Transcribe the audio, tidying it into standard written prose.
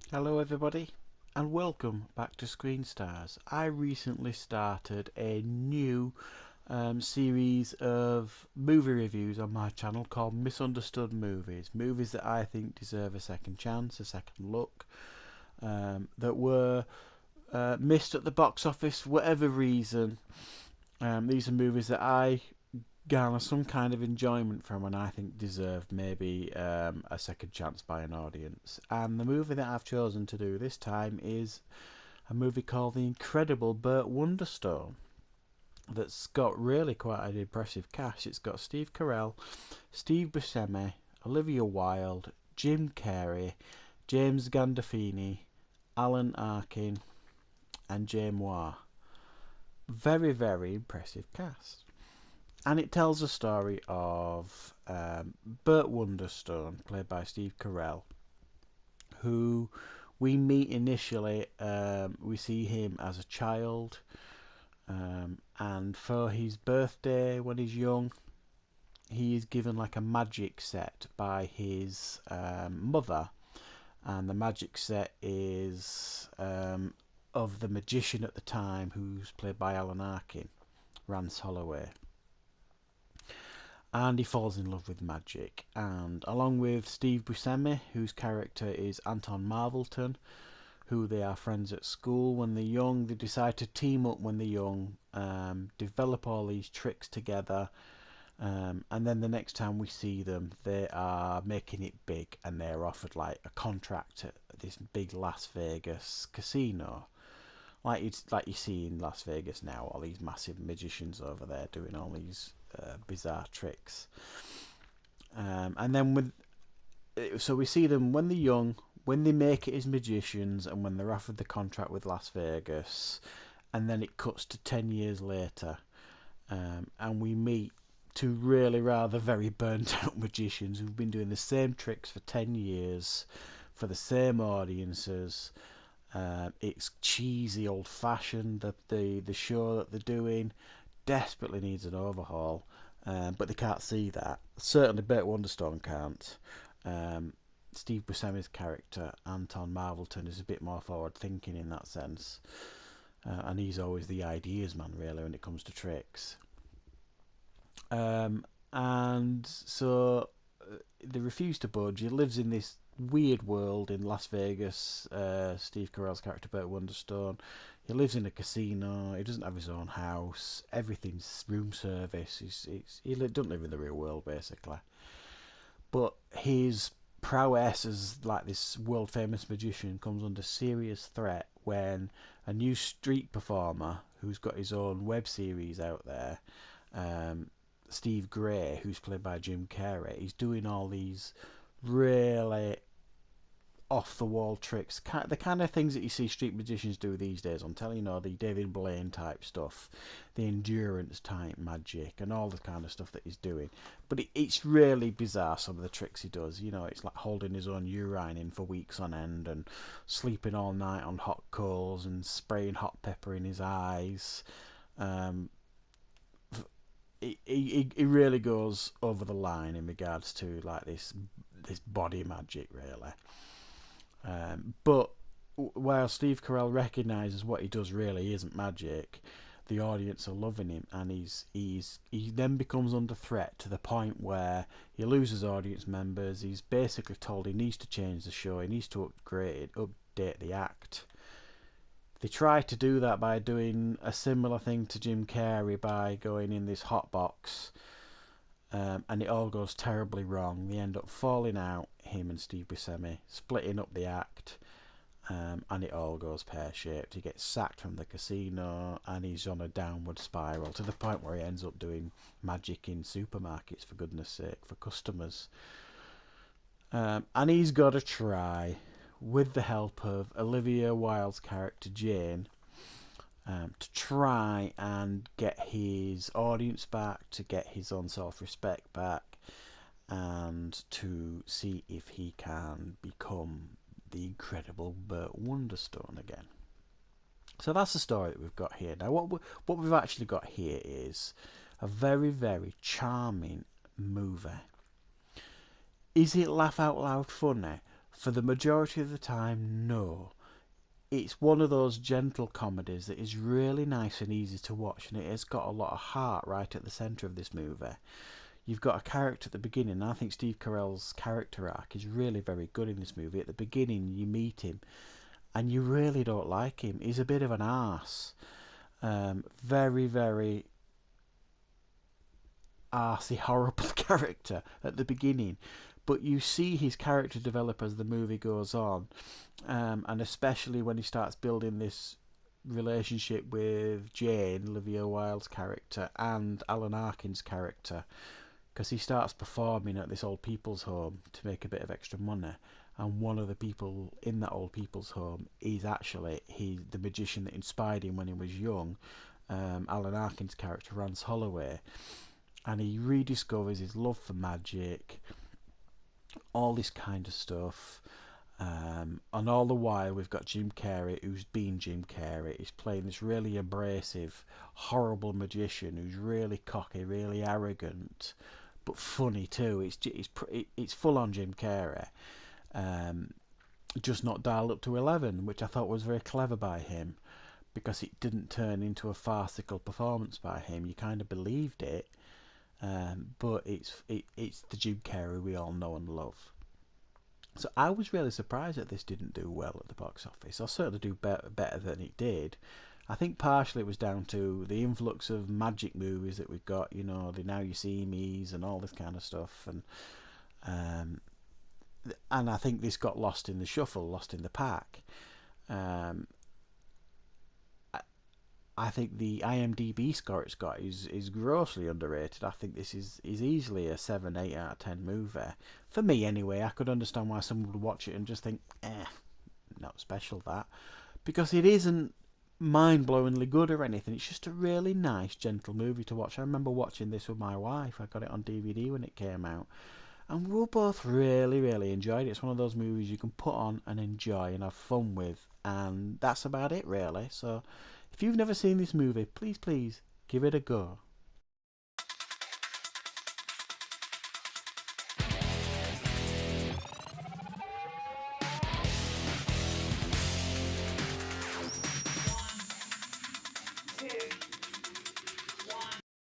Hello everybody and welcome back to Screen Stars. I recently started a new series of movie reviews on my channel called Misunderstood Movies. Movies that I think deserve a second chance, a second look, that were missed at the box office for whatever reason. These are movies that I garner some kind of enjoyment from and I think deserve maybe a second chance by an audience. And the movie that I've chosen to do this time is a movie called The Incredible Burt Wonderstone that's got really quite an impressive cast. It's got Steve Carell, Steve Buscemi, Olivia Wilde, Jim Carrey, James Gandolfini, Alan Arkin and Jay Moore. Very, very impressive cast. And it tells the story of Burt Wonderstone, played by Steve Carell, who we meet initially. We see him as a child, and for his birthday when he's young, he is given like a magic set by his mother, and the magic set is of the magician at the time, who's played by Alan Arkin, Rance Holloway. And he falls in love with magic, and along with Steve Buscemi, whose character is Anton Marvelton, who they are friends at school when they're young. They decide to team up when they're young, develop all these tricks together, and then the next time we see them they are making it big and they're offered like a contract at this big Las Vegas casino, like you see in Las Vegas now, all these massive magicians over there doing all these bizarre tricks. And then so we see them when they're young, when they make it as magicians, and when they're offered the contract with Las Vegas. And then it cuts to 10 years later, and we meet two really rather very burnt out magicians who've been doing the same tricks for 10 years for the same audiences. It's cheesy, old fashioned. The show that they're doing desperately needs an overhaul, but they can't see that. Certainly Burt Wonderstone can't. Steve Buscemi's character, Anton Marvelton, is a bit more forward thinking in that sense, and he's always the ideas man really when it comes to tricks. And so they refuse to budge. He lives in this weird world in Las Vegas. Steve Carell's character, Burt Wonderstone, he lives in a casino. He doesn't have his own house. Everything's room service. He doesn't live in the real world basically. But his prowess as like this world famous magician comes under serious threat when a new street performer who's got his own web series out there, Steve Gray, who's played by Jim Carrey, he's doing all these really off the wall tricks, the kind of things that you see street magicians do these days on telly, the David Blaine type stuff, the endurance type magic, and all the kind of stuff that he's doing. But it's really bizarre, some of the tricks he does. It's like holding his own urine in for weeks on end, and sleeping all night on hot coals, and spraying hot pepper in his eyes. He really goes over the line in regards to like this body magic, really. But while Steve Carell recognises what he does really isn't magic, the audience are loving him, and he then becomes under threat to the point where he loses audience members. He's basically told he needs to change the show, he needs to update the act. They try to do that by doing a similar thing to Jim Carrey by going in this hot box, and it all goes terribly wrong. They end up falling out, him and Steve Buscemi, splitting up the act, and it all goes pear-shaped. He gets sacked from the casino, and he's on a downward spiral to the point where he ends up doing magic in supermarkets, for goodness sake, for customers. And he's got to try, with the help of Olivia Wilde's character Jane, to try and get his audience back, to get his own self-respect back, and to see if he can become the incredible Burt Wonderstone again. So that's the story that we've got here. Now what we've actually got here is a very, very charming movie. Is it laugh out loud funny? For the majority of the time, no. It's one of those gentle comedies that is really nice and easy to watch, and it has got a lot of heart right at the centre of this movie. You've got a character at the beginning, and I think Steve Carell's character arc is really very good in this movie. At the beginning, you meet him, and you really don't like him. He's a bit of an arse. Very, very arsey, horrible character at the beginning. But you see his character develop as the movie goes on, and especially when he starts building this relationship with Jane, Olivia Wilde's character, and Alan Arkin's character, because he starts performing at this old people's home to make a bit of extra money. And one of the people in that old people's home is actually the magician that inspired him when he was young, Alan Arkin's character, Rance Holloway. And he rediscovers his love for magic, all this kind of stuff. And all the while we've got Jim Carrey, who's been Jim Carrey. He's playing this really abrasive, horrible magician who's really cocky, really arrogant, but funny too. It's full on Jim Carrey, just not dialed up to 11, which I thought was very clever by him, because it didn't turn into a farcical performance by him. You kind of believed it, but it's the Jim Carrey we all know and love. So I was really surprised that this didn't do well at the box office, or certainly do better than it did. I think partially it was down to the influx of magic movies that we've got, you know, the Now You See Me's and all this kind of stuff, and I think this got lost in the shuffle, lost in the pack. Um, I think the IMDb score it's got is grossly underrated. I think this is easily a 7, 8 out of 10 movie. For me, anyway. I could understand why someone would watch it and just think, not special that. Because it isn't mind-blowingly good or anything. It's just a really nice, gentle movie to watch. I remember watching this with my wife. I got it on DVD when it came out. And we both really, really enjoyed it. It's one of those movies you can put on and enjoy and have fun with. And that's about it, really. So if you've never seen this movie, please give it a go.